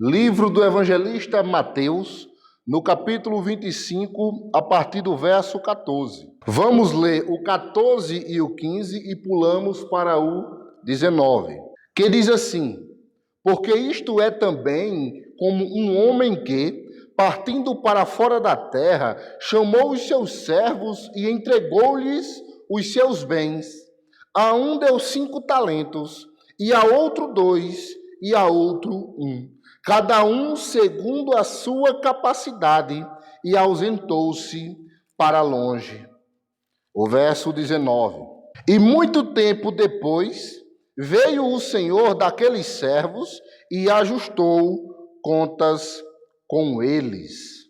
Livro do evangelista Mateus, no capítulo 25, a partir do verso 14. Vamos ler o 14 e o 15 e pulamos para o 19, que diz assim: porque isto é também como um homem que, partindo para fora da terra, chamou os seus servos e entregou-lhes os seus bens. A um deu 5 talentos, e a outro 2, e a outro 1, cada um segundo a sua capacidade, e ausentou-se para longe. O verso 19. E muito tempo depois, veio o senhor daqueles servos e ajustou contas com eles.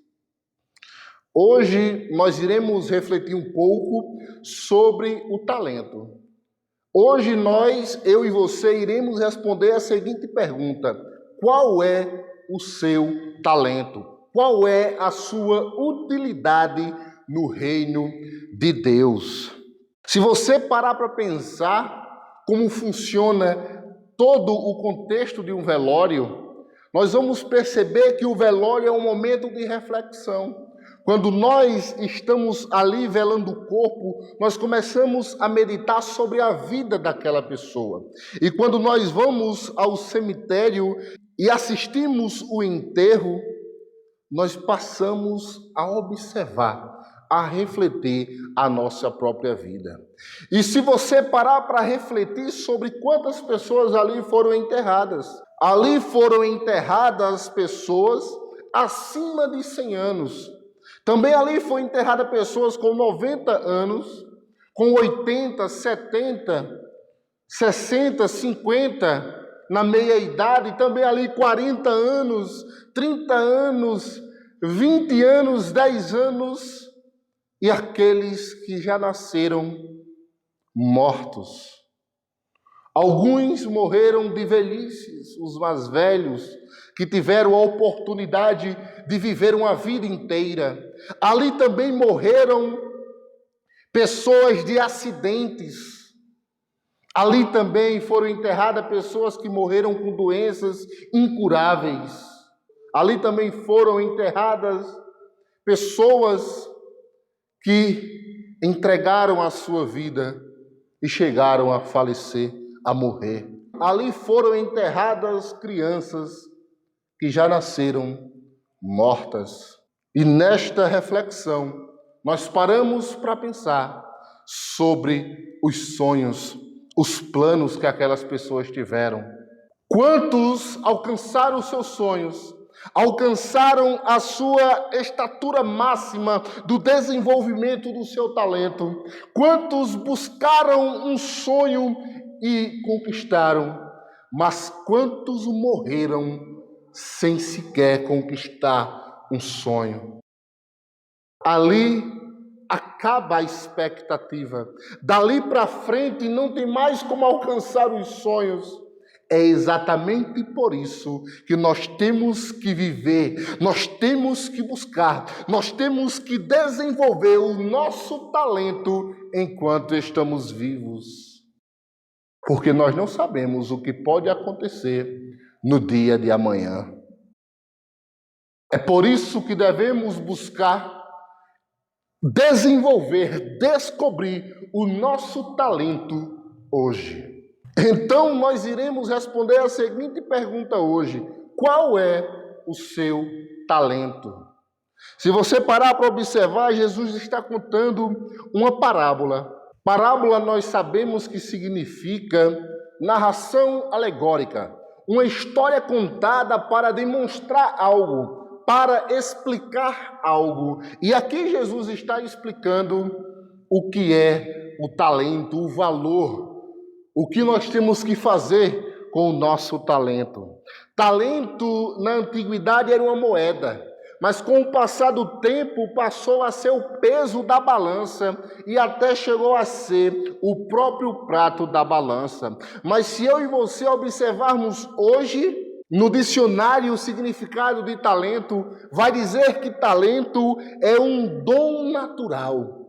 Hoje nós iremos refletir um pouco sobre o talento. Hoje eu e você, iremos responder a seguinte pergunta: qual é o seu talento? Qual é a sua utilidade no reino de Deus? Se você parar para pensar como funciona todo o contexto de um velório, nós vamos perceber que o velório é um momento de reflexão. Quando nós estamos ali velando o corpo, nós começamos a meditar sobre a vida daquela pessoa. E quando nós vamos ao cemitério e assistimos o enterro, nós passamos a observar, a refletir a nossa própria vida. E se você parar para refletir sobre quantas pessoas ali foram enterradas pessoas acima de 100 anos. Também ali foram enterradas pessoas com 90 anos, com 80, 70, 60, 50, na meia-idade. Também ali 40 anos, 30 anos, 20 anos, 10 anos. E aqueles que já nasceram mortos. Alguns morreram de velhice, os mais velhos, que tiveram a oportunidade de viver uma vida inteira. Ali também morreram pessoas de acidentes. Ali também foram enterradas pessoas que morreram com doenças incuráveis. Ali também foram enterradas pessoas que entregaram a sua vida e chegaram a falecer, a morrer. Ali foram enterradas crianças que já nasceram mortas. E nesta reflexão, nós paramos para pensar sobre os sonhos, os planos que aquelas pessoas tiveram. Quantos alcançaram os seus sonhos? Alcançaram a sua estatura máxima do desenvolvimento do seu talento? Quantos buscaram um sonho e conquistaram? Mas quantos morreram sem sequer conquistar um sonho? Ali acaba a expectativa. Dali para frente não tem mais como alcançar os sonhos. É exatamente por isso que nós temos que viver, nós temos que buscar, nós temos que desenvolver o nosso talento enquanto estamos vivos. Porque nós não sabemos o que pode acontecer no dia de amanhã. É por isso que devemos buscar desenvolver, descobrir o nosso talento hoje. Então, nós iremos responder a seguinte pergunta hoje: qual é o seu talento? Se você parar para observar, Jesus está contando uma parábola. Parábola nós sabemos que significa narração alegórica, uma história contada para demonstrar algo, para explicar algo. E aqui Jesus está explicando o que é o talento, o valor, o que nós temos que fazer com o nosso talento. Talento, na antiguidade, era uma moeda, mas com o passar do tempo, passou a ser o peso da balança e até chegou a ser o próprio prato da balança. Mas se eu e você observarmos hoje, no dicionário, o significado de talento vai dizer que talento é um dom natural.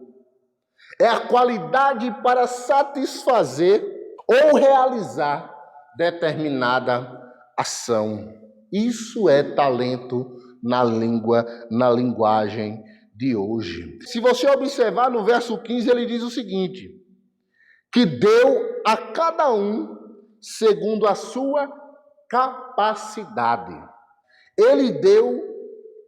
É a qualidade para satisfazer ou realizar determinada ação. Isso é talento na linguagem de hoje. Se você observar no verso 15, ele diz o seguinte: que deu a cada um segundo a sua capacidade. Ele deu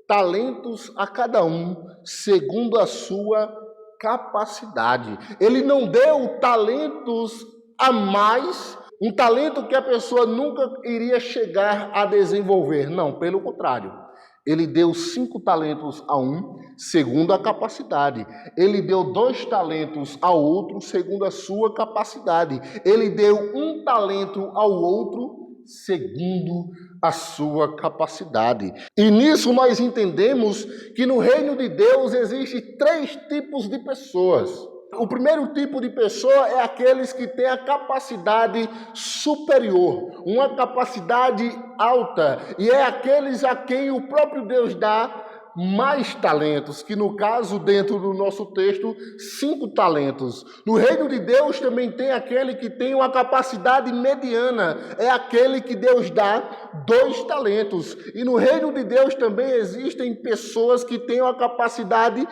talentos a cada um segundo a sua capacidade. Ele não deu talentos a mais, um talento que a pessoa nunca iria chegar a desenvolver. Não, pelo contrário. Ele deu 5 talentos a um, segundo a capacidade. Ele deu 2 talentos ao outro, segundo a sua capacidade. Ele deu 1 talento ao outro, segundo a sua capacidade. E nisso nós entendemos que no reino de Deus existem 3 tipos de pessoas. O primeiro tipo de pessoa é aqueles que têm a capacidade superior, uma capacidade alta, e é aqueles a quem o próprio Deus dá mais talentos, que no caso, dentro do nosso texto, 5 talentos. No reino de Deus também tem aquele que tem uma capacidade mediana, é aquele que Deus dá 2 talentos. E no reino de Deus também existem pessoas que têm uma capacidade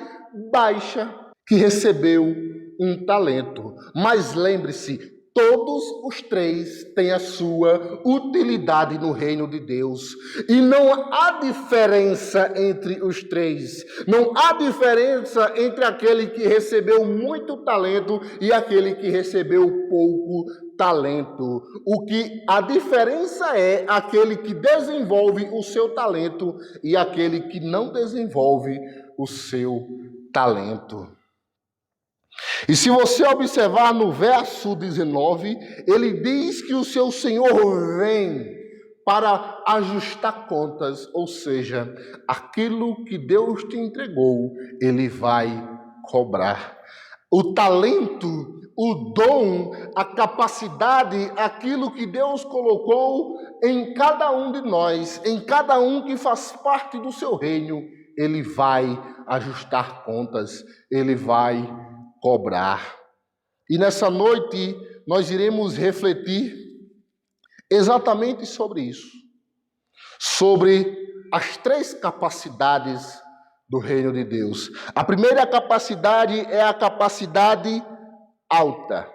baixa, que recebeu 1 talento. Mas lembre-se, todos os 3 têm a sua utilidade no reino de Deus. E não há diferença entre os 3. Não há diferença entre aquele que recebeu muito talento e aquele que recebeu pouco talento. O que a diferença é aquele que desenvolve o seu talento e aquele que não desenvolve o seu talento. E se você observar no verso 19, ele diz que o seu Senhor vem para ajustar contas, ou seja, aquilo que Deus te entregou, ele vai cobrar. O talento, o dom, a capacidade, aquilo que Deus colocou em cada um de nós, em cada um que faz parte do seu reino, ele vai ajustar contas, ele vai cobrar. E nessa noite nós iremos refletir exatamente sobre isso, sobre as 3 capacidades do reino de Deus. A primeira capacidade é a capacidade alta,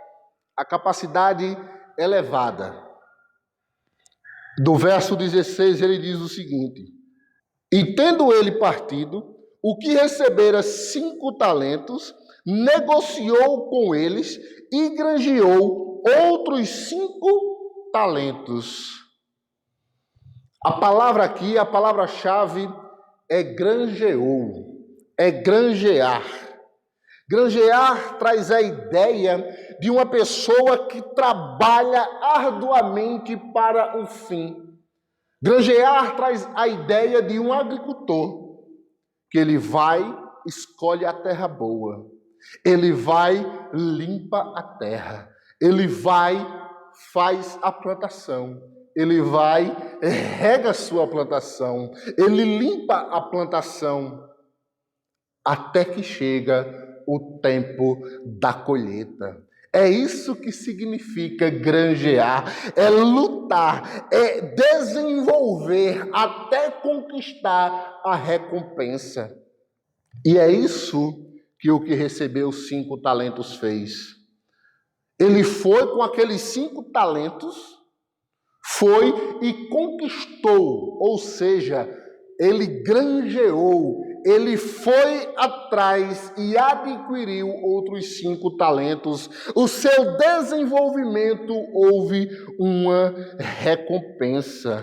a capacidade elevada. Do verso 16 ele diz o seguinte: e tendo ele partido, o que recebera 5 talentos, negociou com eles e granjeou outros 5 talentos. A palavra aqui, a palavra-chave é granjeou, é granjear. Granjear traz a ideia de uma pessoa que trabalha arduamente para um fim. Granjear traz a ideia de um agricultor, que ele vai, escolhe a terra boa, ele vai, limpa a terra, ele vai, faz a plantação, ele vai, rega a sua plantação, ele limpa a plantação, até que chega o tempo da colheita. É isso que significa granjear, é lutar, é desenvolver até conquistar a recompensa. E é isso que o que recebeu 5 talentos fez. Ele foi com aqueles 5 talentos, foi e conquistou, ou seja, ele granjeou, ele foi atrás e adquiriu outros 5 talentos. O seu desenvolvimento houve uma recompensa.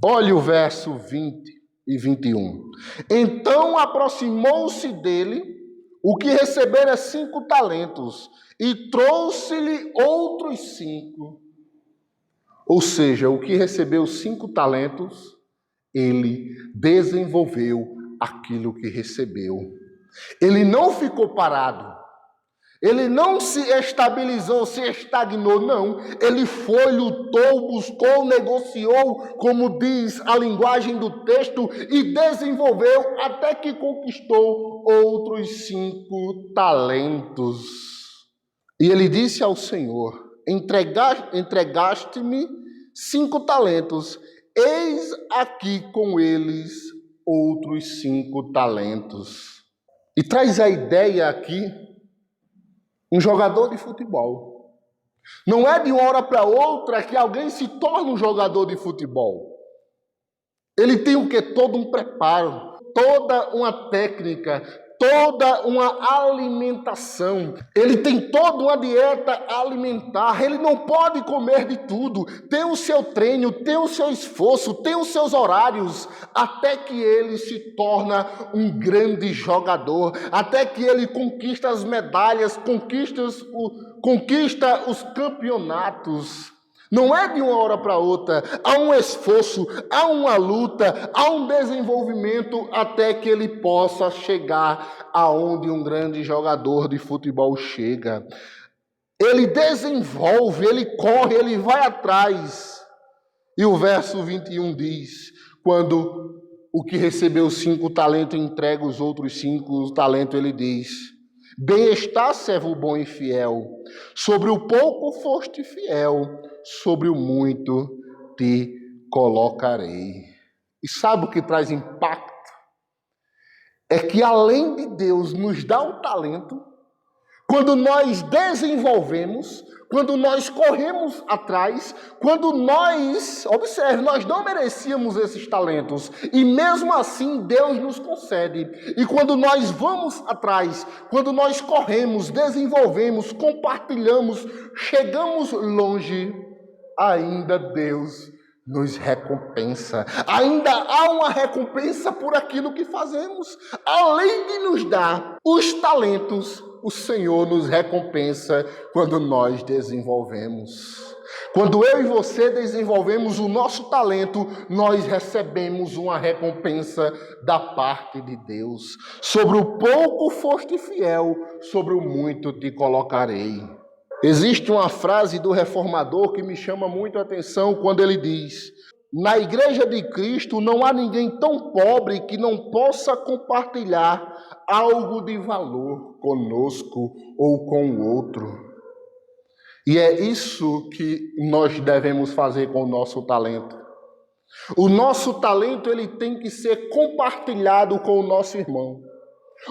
Olhe o verso 20 e 21. Então aproximou-se dele o que recebera 5 talentos e trouxe-lhe outros 5. Ou seja, o que recebeu 5 talentos, ele desenvolveu aquilo que recebeu. Ele não ficou parado. Ele não se estabilizou, se estagnou, não. Ele foi, lutou, buscou, negociou, como diz a linguagem do texto, e desenvolveu até que conquistou outros 5 talentos. E ele disse ao Senhor: entregaste-me 5 talentos, eis aqui com eles outros 5 talentos. E traz a ideia aqui, um jogador de futebol. Não é de uma hora para outra que alguém se torna um jogador de futebol. Ele tem o quê? Todo um preparo, toda uma técnica, toda uma alimentação. Ele tem toda uma dieta alimentar. Ele não pode comer de tudo. Tem o seu treino, tem o seu esforço, tem os seus horários, até que ele se torna um grande jogador, até que ele conquista as medalhas, conquista os campeonatos. Não é de uma hora para outra, há um esforço, há uma luta, há um desenvolvimento até que ele possa chegar aonde um grande jogador de futebol chega. Ele desenvolve, ele corre, ele vai atrás. E o verso 21 diz, quando o que recebeu 5 talentos entrega os outros 5 talentos, ele diz: bem está, servo bom e fiel, sobre o pouco foste fiel, sobre o muito te colocarei. E sabe o que traz impacto? É que além de Deus nos dar o talento, quando nós desenvolvemos, quando nós corremos atrás, quando observe, nós não merecíamos esses talentos, e mesmo assim Deus nos concede. E quando nós vamos atrás, quando nós corremos, desenvolvemos, compartilhamos, chegamos longe, ainda Deus nos recompensa. Ainda há uma recompensa por aquilo que fazemos. Além de nos dar os talentos, o Senhor nos recompensa quando nós desenvolvemos. Quando eu e você desenvolvemos o nosso talento, nós recebemos uma recompensa da parte de Deus. Sobre o pouco foste fiel, sobre o muito te colocarei. Existe uma frase do reformador que me chama muito a atenção quando ele diz: na igreja de Cristo não há ninguém tão pobre que não possa compartilhar algo de valor conosco ou com o outro. E é isso que nós devemos fazer com o nosso talento. O nosso talento ele tem que ser compartilhado com o nosso irmão.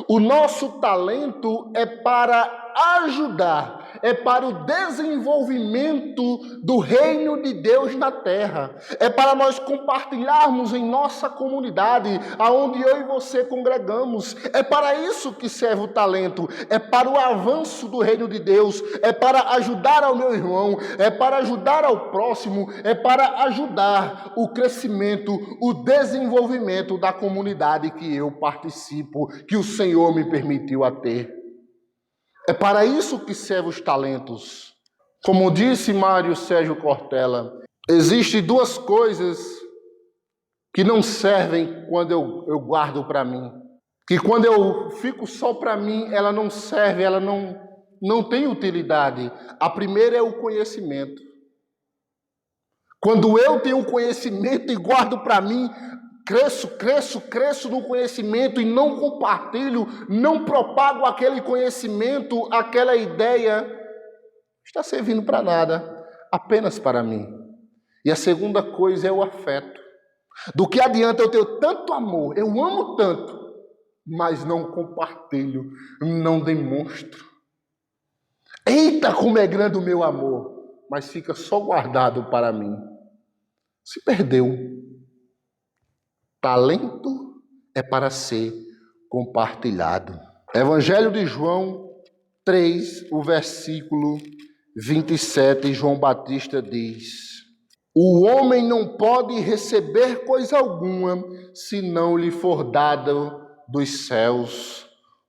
O nosso talento é para ajudar, é para o desenvolvimento do reino de Deus na terra. É para nós compartilharmos em nossa comunidade, aonde eu e você congregamos. É para isso que serve o talento, é para o avanço do reino de Deus, é para ajudar ao meu irmão, é para ajudar ao próximo, é para ajudar o crescimento, o desenvolvimento da comunidade que eu participo, que o Senhor me permitiu a ter. É para isso que servem os talentos. Como disse Mário Sérgio Cortella, existem 2 coisas que não servem quando eu guardo para mim. Que quando eu fico só para mim, ela não serve, ela não tem utilidade. A primeira é o conhecimento. Quando eu tenho conhecimento e guardo para mim, cresço no conhecimento e não compartilho, não propago aquele conhecimento, aquela ideia, está servindo para nada, apenas para mim. E a segunda coisa é o afeto. Do que adianta eu ter tanto amor, eu amo tanto, mas não compartilho, não demonstro. Eita, como é grande o meu amor, mas fica só guardado para mim. Se perdeu. Talento é para ser compartilhado. Evangelho de João 3, o versículo 27, João Batista diz: o homem não pode receber coisa alguma se não lhe for dado dos céus.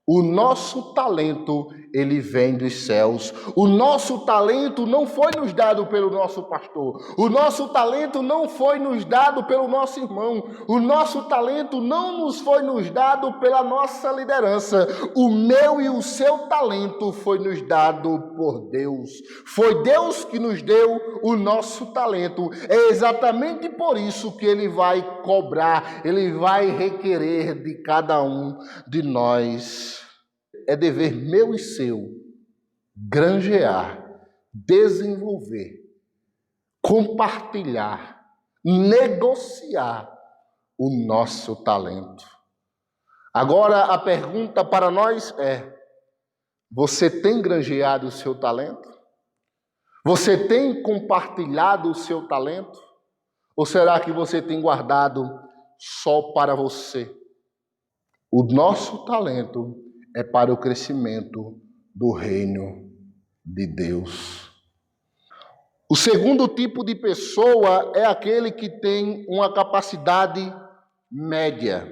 O nosso talento, ele vem dos céus. O nosso talento não foi nos dado pelo nosso pastor. O nosso talento não foi nos dado pelo nosso irmão. O nosso talento não nos foi nos dado pela nossa liderança. O meu e o seu talento foi nos dado por Deus. Foi Deus que nos deu o nosso talento. É exatamente por isso que ele vai cobrar, ele vai requerer de cada um de nós. É dever meu e seu granjear, desenvolver, compartilhar, negociar o nosso talento. Agora a pergunta para nós é: você tem granjeado o seu talento? Você tem compartilhado o seu talento? Ou será que você tem guardado só para você? O nosso talento é para o crescimento do reino de Deus. O segundo tipo de pessoa é aquele que tem uma capacidade média.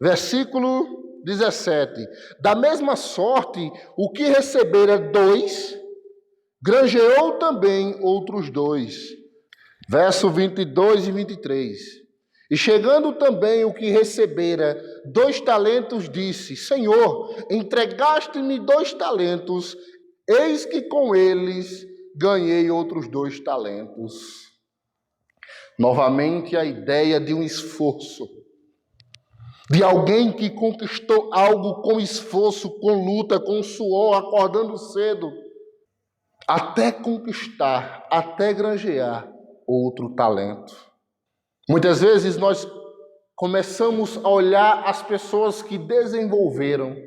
Versículo 17. Da mesma sorte, o que recebera 2, granjeou também outros 2. Verso 22 e 23. E chegando também o que recebera 2 talentos, disse: Senhor, entregaste-me 2 talentos, eis que com eles ganhei outros 2 talentos. Novamente a ideia de um esforço, de alguém que conquistou algo com esforço, com luta, com suor, acordando cedo, até conquistar, até granjear outro talento. Muitas vezes nós começamos a olhar as pessoas que desenvolveram.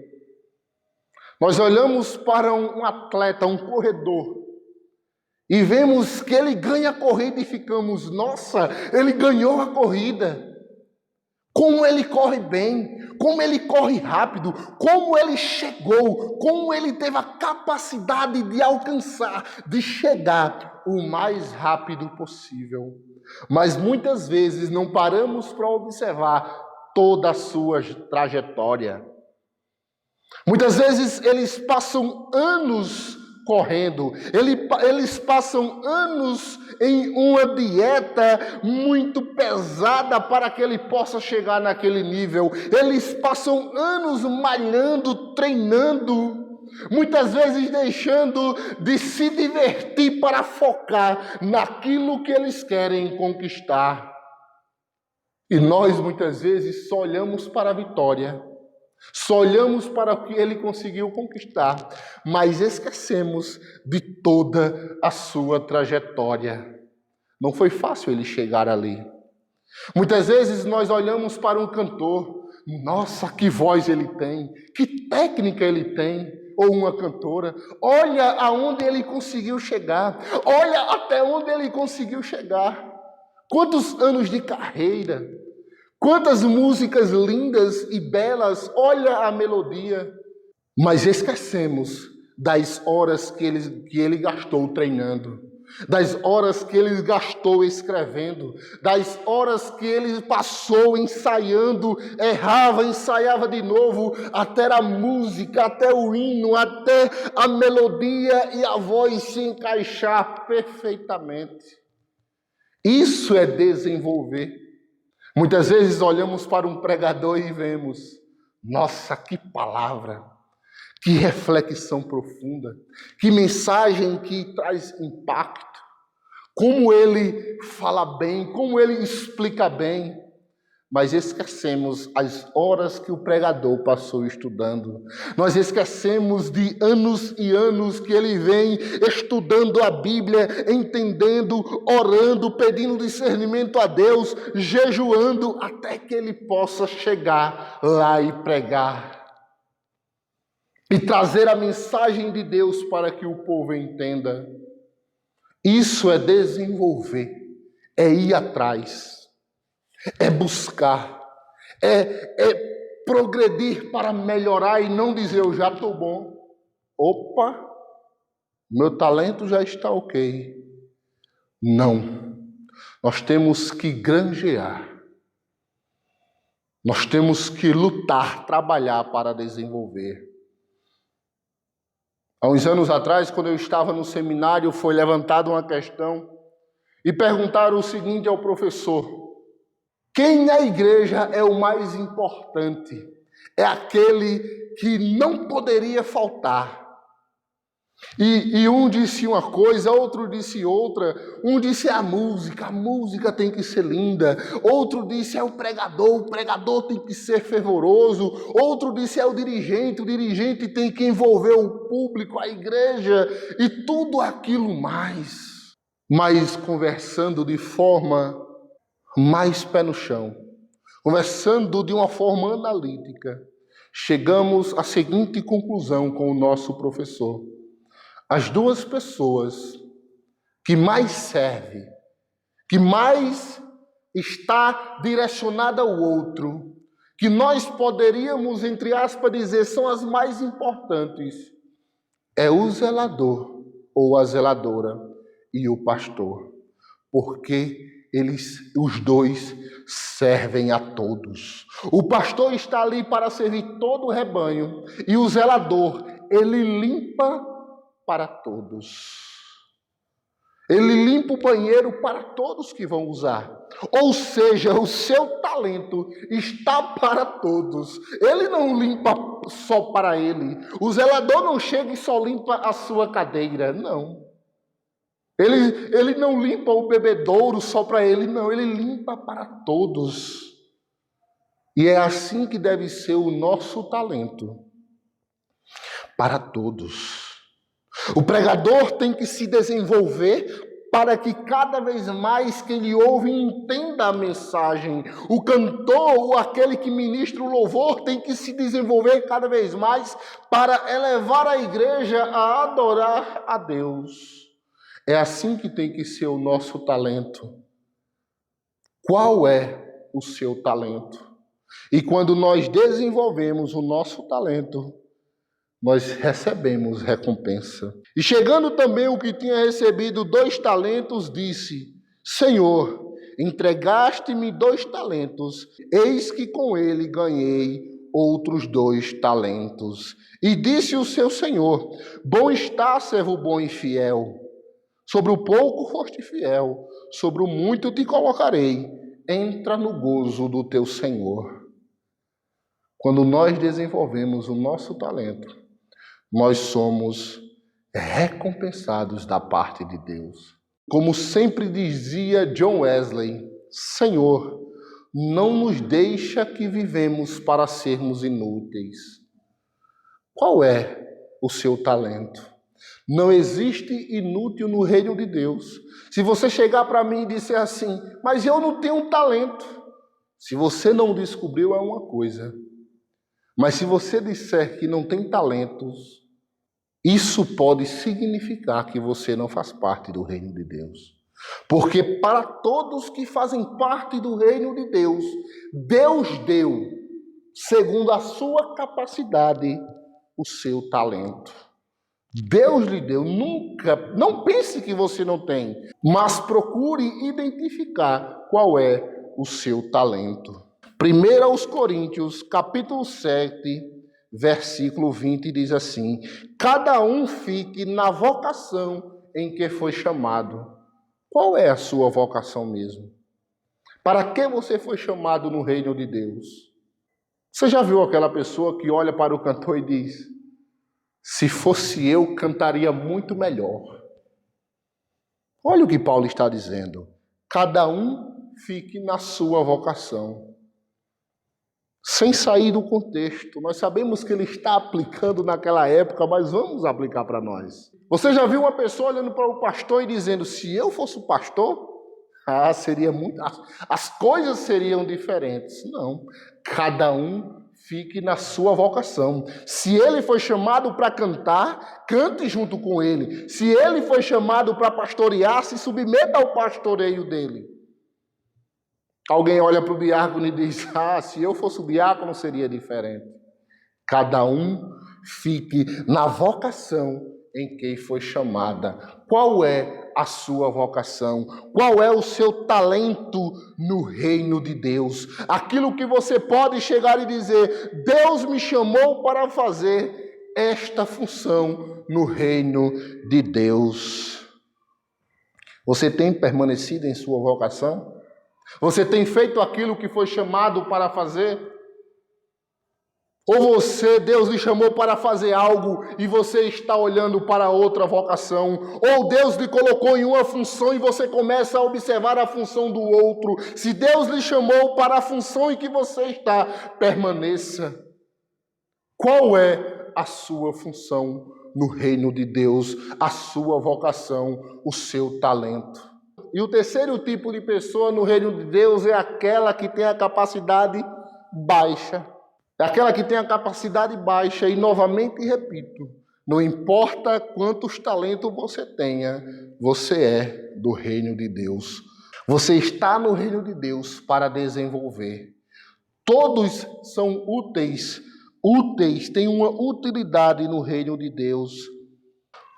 Nós olhamos para um atleta, um corredor, e vemos que ele ganha a corrida e ficamos: nossa, ele ganhou a corrida. Como ele corre bem, como ele corre rápido, como ele chegou, como ele teve a capacidade de alcançar, de chegar o mais rápido possível. Mas muitas vezes não paramos para observar toda a sua trajetória. Muitas vezes eles passam anos correndo, eles passam anos em uma dieta muito pesada para que ele possa chegar naquele nível. Eles passam anos malhando, treinando, muitas vezes deixando de se divertir para focar naquilo que eles querem conquistar. E nós muitas vezes só olhamos para a vitória, só olhamos para o que ele conseguiu conquistar, mas esquecemos de toda a sua trajetória. Não foi fácil ele chegar ali. Muitas vezes nós olhamos para um cantor: nossa, que voz ele tem, que técnica ele tem, ou uma cantora. Olha aonde ele conseguiu chegar, olha até onde ele conseguiu chegar. Quantos anos de carreira, quantas músicas lindas e belas, olha a melodia. Mas esquecemos das horas que ele gastou treinando, das horas que ele gastou escrevendo, das horas que ele passou ensaiando, errava, ensaiava de novo, até a música, até o hino, até a melodia e a voz se encaixar perfeitamente. Isso é desenvolver. Muitas vezes olhamos para um pregador e vemos: nossa, que palavra, que reflexão profunda, que mensagem que traz impacto, como ele fala bem, como ele explica bem. Mas esquecemos as horas que o pregador passou estudando. Nós esquecemos de anos e anos que ele vem estudando a Bíblia, entendendo, orando, pedindo discernimento a Deus, jejuando, até que ele possa chegar lá e pregar. E trazer a mensagem de Deus para que o povo entenda. Isso é desenvolver, é ir atrás. É buscar, é progredir para melhorar e não dizer: eu já estou bom. Opa, meu talento já está ok. Não, nós temos que granjear. Nós temos que lutar, trabalhar para desenvolver. Há uns anos atrás, quando eu estava no seminário, foi levantada uma questão e perguntaram o seguinte ao professor: quem na igreja é o mais importante? É aquele que não poderia faltar. E um disse uma coisa, outro disse outra. Um disse: a música tem que ser linda. Outro disse: é o pregador tem que ser fervoroso. Outro disse: é o dirigente tem que envolver o público, a igreja e tudo aquilo mais. Mas conversando de forma mais pé no chão, conversando de uma forma analítica, chegamos à seguinte conclusão com o nosso professor: as duas pessoas que mais servem, que mais está direcionada ao outro, que nós poderíamos, entre aspas, dizer são as mais importantes, é o zelador ou a zeladora e o pastor, porque os dois servem a todos. O pastor está ali para servir todo o rebanho e o zelador, ele limpa para todos. Ele limpa o banheiro para todos que vão usar. Ou seja, o seu talento está para todos. Ele não limpa só para ele. O zelador não chega e só limpa a sua cadeira, não. Ele não limpa o bebedouro só para ele, não. Ele limpa para todos. E é assim que deve ser o nosso talento. Para todos. O pregador tem que se desenvolver para que cada vez mais quem lhe ouve entenda a mensagem. O cantor ou aquele que ministra o louvor tem que se desenvolver cada vez mais para elevar a igreja a adorar a Deus. É assim que tem que ser o nosso talento. Qual é o seu talento? E quando nós desenvolvemos o nosso talento, nós recebemos recompensa. E chegando também o que tinha recebido 2 talentos, disse: Senhor, entregaste-me 2 talentos, eis que com ele ganhei outros 2 talentos. E disse o seu senhor: Bom está, servo bom e fiel. Sobre o pouco foste fiel, sobre o muito te colocarei. Entra no gozo do teu Senhor. Quando nós desenvolvemos o nosso talento, nós somos recompensados da parte de Deus. Como sempre dizia John Wesley: Senhor, não nos deixa que vivemos para sermos inúteis. Qual é o seu talento? Não existe inútil no reino de Deus. Se você chegar para mim e disser assim: mas eu não tenho talento. Se você não descobriu é uma coisa. Mas se você disser que não tem talentos, isso pode significar que você não faz parte do reino de Deus. Porque para todos que fazem parte do reino de Deus, Deus deu, segundo a sua capacidade, o seu talento. Deus lhe deu. Não pense que você não tem, mas procure identificar qual é o seu talento. 1 Coríntios, capítulo 7, versículo 20, diz assim: cada um fique na vocação em que foi chamado. Qual é a sua vocação mesmo? Para que você foi chamado no reino de Deus? Você já viu aquela pessoa que olha para o cantor e diz: se fosse eu, cantaria muito melhor? Olha o que Paulo está dizendo. Cada um fique na sua vocação. Sem sair do contexto. Nós sabemos que ele está aplicando naquela época, mas vamos aplicar para nós. Você já viu uma pessoa olhando para o pastor e dizendo: se eu fosse o pastor, seria muito, as coisas seriam diferentes. Não. Cada um fique na sua vocação. Se ele foi chamado para cantar, cante junto com ele. Se ele foi chamado para pastorear, se submeta ao pastoreio dele. Alguém olha para o diácono e diz: se eu fosse o diácono seria diferente. Cada um fique na vocação em que foi chamada. Qual é a sua vocação? Qual é o seu talento no reino de Deus? Aquilo que você pode chegar e dizer: Deus me chamou para fazer esta função no reino de Deus. Você tem permanecido em sua vocação? Você tem feito aquilo que foi chamado para fazer? Ou Deus lhe chamou para fazer algo e você está olhando para outra vocação? Ou Deus lhe colocou em uma função e você começa a observar a função do outro? Se Deus lhe chamou para a função em que você está, permaneça. Qual é a sua função no reino de Deus? A sua vocação, o seu talento? E o terceiro tipo de pessoa no reino de Deus é aquela que tem a capacidade baixa. É aquela que tem a capacidade baixa, e novamente repito, não importa quantos talentos você tenha, você é do reino de Deus. Você está no reino de Deus para desenvolver. Todos são úteis, têm uma utilidade no reino de Deus.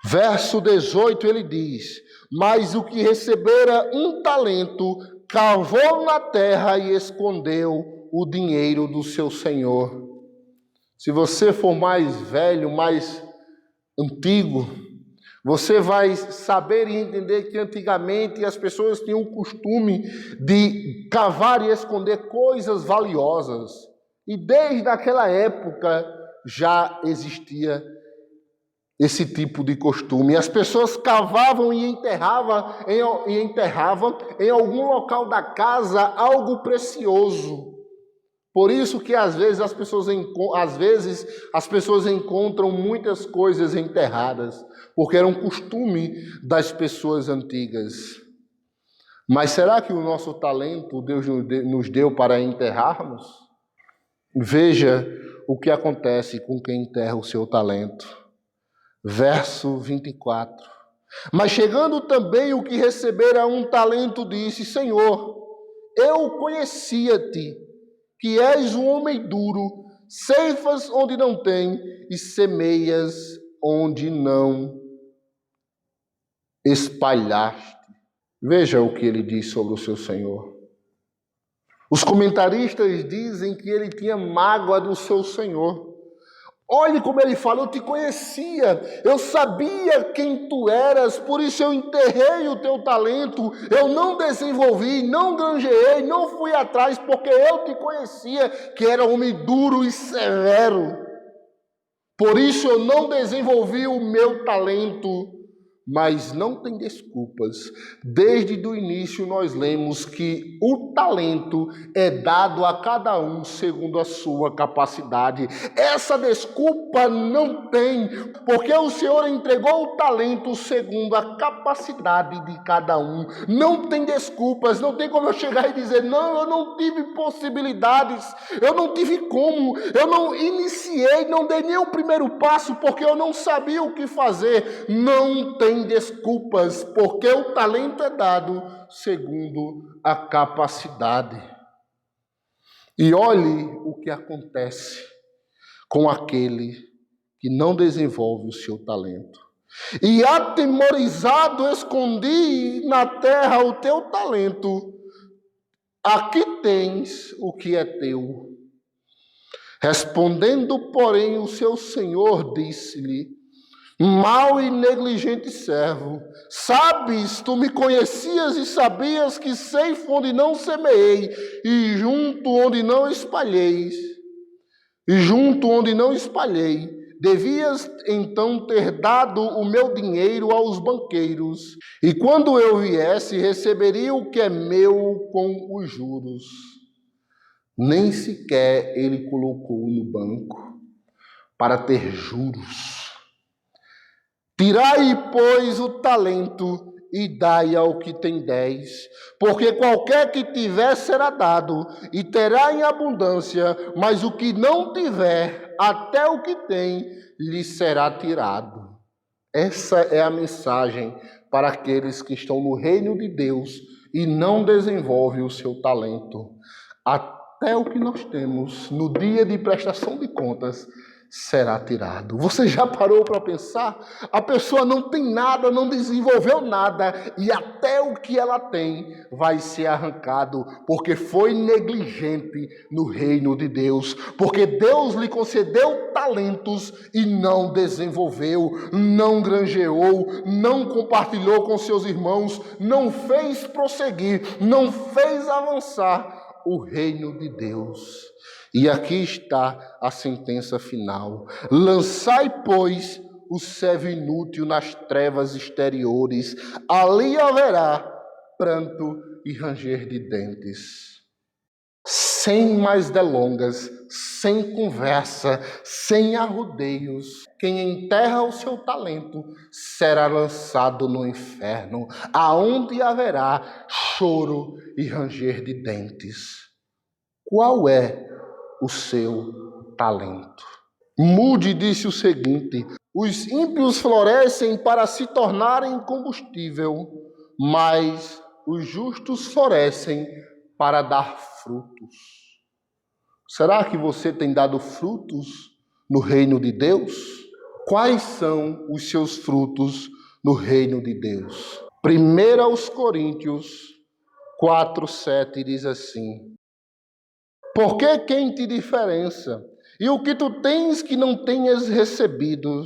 Verso 18 ele diz: mas o que recebera um talento, cavou na terra e escondeu o dinheiro do seu senhor. Se você for mais velho, mais antigo, você vai saber e entender que antigamente as pessoas tinham o costume de cavar e esconder coisas valiosas. E desde aquela época já existia esse tipo de costume. As pessoas cavavam e enterravam em algum local da casa algo precioso. Por isso que às vezes as pessoas encontram muitas coisas enterradas, porque era um costume das pessoas antigas. Mas será que o nosso talento Deus nos deu para enterrarmos? Veja o que acontece com quem enterra o seu talento. Verso 24. Mas chegando também o que recebera um talento, disse: Senhor, eu conhecia-te, que és um homem duro, ceifas onde não tem e semeias onde não espalhaste. Veja o que ele diz sobre o seu Senhor. Os comentaristas dizem que ele tinha mágoa do seu Senhor. Olhe como ele fala: eu te conhecia, eu sabia quem tu eras, por isso eu enterrei o teu talento, eu não desenvolvi, não granjeei, não fui atrás, porque eu te conhecia, que era homem duro e severo. Por isso eu não desenvolvi o meu talento. Mas não tem desculpas. Desde o início nós lemos que o talento é dado a cada um segundo a sua capacidade. Essa desculpa não tem, porque o Senhor entregou o talento segundo a capacidade de cada um. Não tem desculpas, não tem como eu chegar e dizer: não, eu não tive possibilidades, eu não tive como, eu não iniciei, não dei nem o primeiro passo, porque eu não sabia o que fazer. Não tem desculpas, porque o talento é dado segundo a capacidade. E olhe o que acontece com aquele que não desenvolve o seu talento. E atemorizado escondi na terra o teu talento, aqui tens o que é teu. Respondendo, porém, o seu senhor disse-lhe: mau e negligente servo, sabes, tu me conhecias e sabias que ceifo onde não semeei, e junto onde não espalhei, devias então ter dado o meu dinheiro aos banqueiros, e quando eu viesse, receberia o que é meu com os juros. Nem sequer ele colocou no banco para ter juros. Tirai, pois, o talento e dai ao que tem 10, porque qualquer que tiver será dado e terá em abundância, mas o que não tiver, até o que tem, lhe será tirado. Essa é a mensagem para aqueles que estão no reino de Deus e não desenvolvem o seu talento. Até o que nós temos no dia de prestação de contas será tirado. Você já parou para pensar? A pessoa não tem nada, não desenvolveu nada, e até o que ela tem vai ser arrancado, porque foi negligente no reino de Deus, porque Deus lhe concedeu talentos e não desenvolveu, não granjeou, não compartilhou com seus irmãos, não fez prosseguir, não fez avançar o reino de Deus. E aqui está a sentença final: lançai, pois, o servo inútil nas trevas exteriores, ali haverá pranto e ranger de dentes. sem mais delongas, sem conversa, sem arrudeios, quem enterra o seu talento será lançado no inferno, aonde haverá choro e ranger de dentes. Qual é o seu talento? Moody disse o seguinte: os ímpios florescem para se tornarem combustível, mas os justos florescem para dar frutos. Será que você tem dado frutos no reino de Deus? Quais são os seus frutos no reino de Deus? 1 Coríntios 4:7 diz assim: porque quem te diferença? E o que tu tens que não tenhas recebido?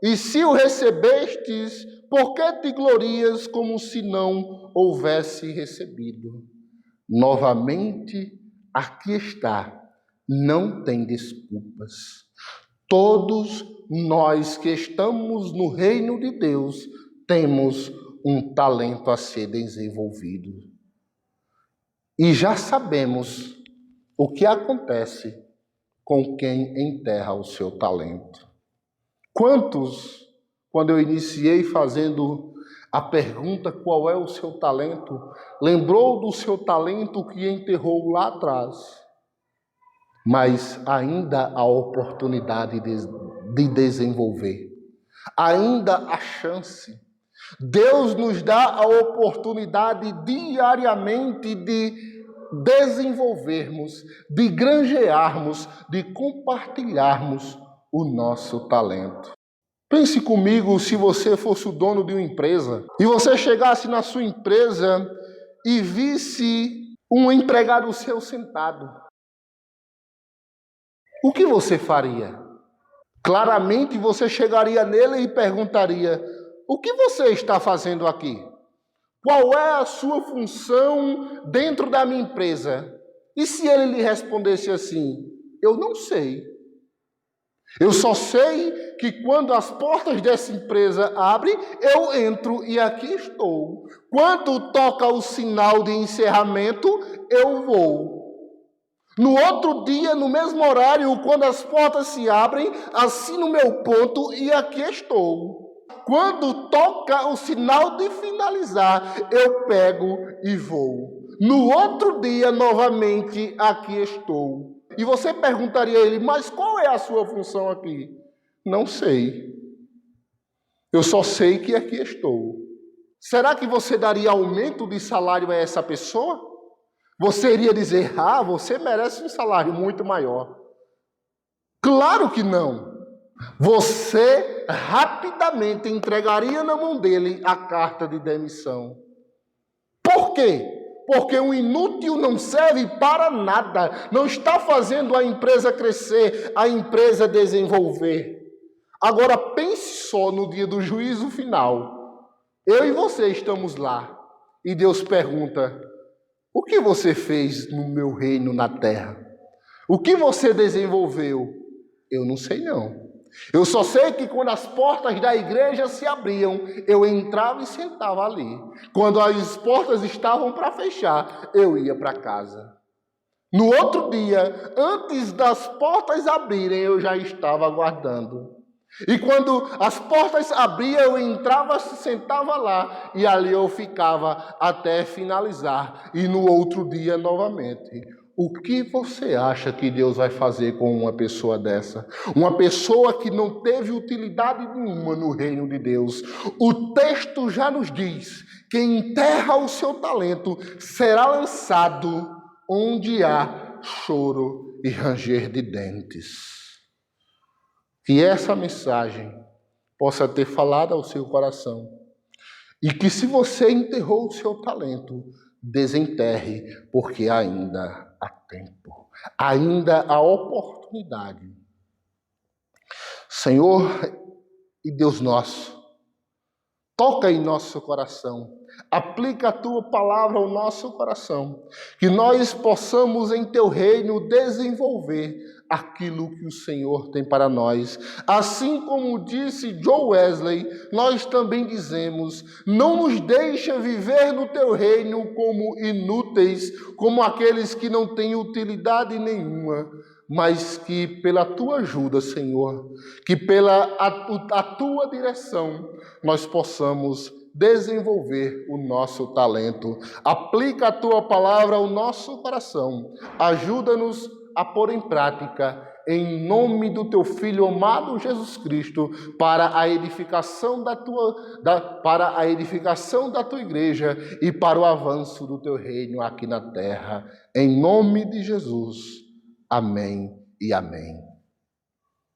E se o recebestes, por que te glorias como se não houvesse recebido? Novamente, aqui está, não tem desculpas. Todos nós que estamos no reino de Deus temos um talento a ser desenvolvido. E já sabemos o que acontece com quem enterra o seu talento. Quantos, quando eu iniciei fazendo a pergunta qual é o seu talento, lembrou do seu talento que enterrou lá atrás, mas ainda há oportunidade de desenvolver, ainda há chance. Deus nos dá a oportunidade diariamente de desenvolvermos, de granjearmos, de compartilharmos o nosso talento. Pense comigo, se você fosse o dono de uma empresa e você chegasse na sua empresa e visse um empregado seu sentado, o que você faria? Claramente você chegaria nele e perguntaria: o que você está fazendo aqui? Qual é a sua função dentro da minha empresa? E se ele lhe respondesse assim: eu não sei. Eu só sei que quando as portas dessa empresa abrem, eu entro e aqui estou. Quando toca o sinal de encerramento, eu vou. No outro dia, no mesmo horário, quando as portas se abrem, assino meu ponto e aqui estou. Quando toca o sinal de finalizar, eu pego e vou. No outro dia, novamente, aqui estou. E você perguntaria a ele: mas qual é a sua função aqui? Não sei. Eu só sei que aqui estou. Será que você daria aumento de salário a essa pessoa? Você iria dizer: ah, você merece um salário muito maior. Claro que não. Você rapidamente entregaria na mão dele a carta de demissão. Por quê? Porque um inútil não serve para nada, não está fazendo a empresa crescer, a empresa desenvolver. Agora pense só no dia do juízo final. Eu e você estamos lá e Deus pergunta: o que você fez no meu reino na terra? O que você desenvolveu? Eu não sei não. Eu só sei que quando as portas da igreja se abriam, eu entrava e sentava ali. Quando as portas estavam para fechar, eu ia para casa. No outro dia, antes das portas abrirem, eu já estava aguardando. E quando as portas abriam, eu entrava, sentava lá, e ali eu ficava até finalizar. E no outro dia, novamente. O que você acha que Deus vai fazer com uma pessoa dessa? Uma pessoa que não teve utilidade nenhuma no reino de Deus. O texto já nos diz: quem enterra o seu talento será lançado onde há choro e ranger de dentes. Que essa mensagem possa ter falado ao seu coração. E que se você enterrou o seu talento, desenterre, porque ainda há tempo, ainda há oportunidade. Senhor e Deus nosso, toca em nosso coração, Aplica a tua palavra ao nosso coração, que nós possamos em teu reino desenvolver aquilo que o Senhor tem para nós. Assim como disse John Wesley, nós também dizemos: não nos deixa viver no teu reino como inúteis, como aqueles que não têm utilidade nenhuma, mas que pela tua ajuda, Senhor, que pela a tua direção, nós possamos desenvolver o nosso talento. Aplica a tua palavra ao nosso coração. Ajuda-nos a pôr em prática, em nome do teu Filho amado Jesus Cristo, para a edificação da tua igreja e para o avanço do teu reino aqui na terra. Em nome de Jesus. Amém e amém.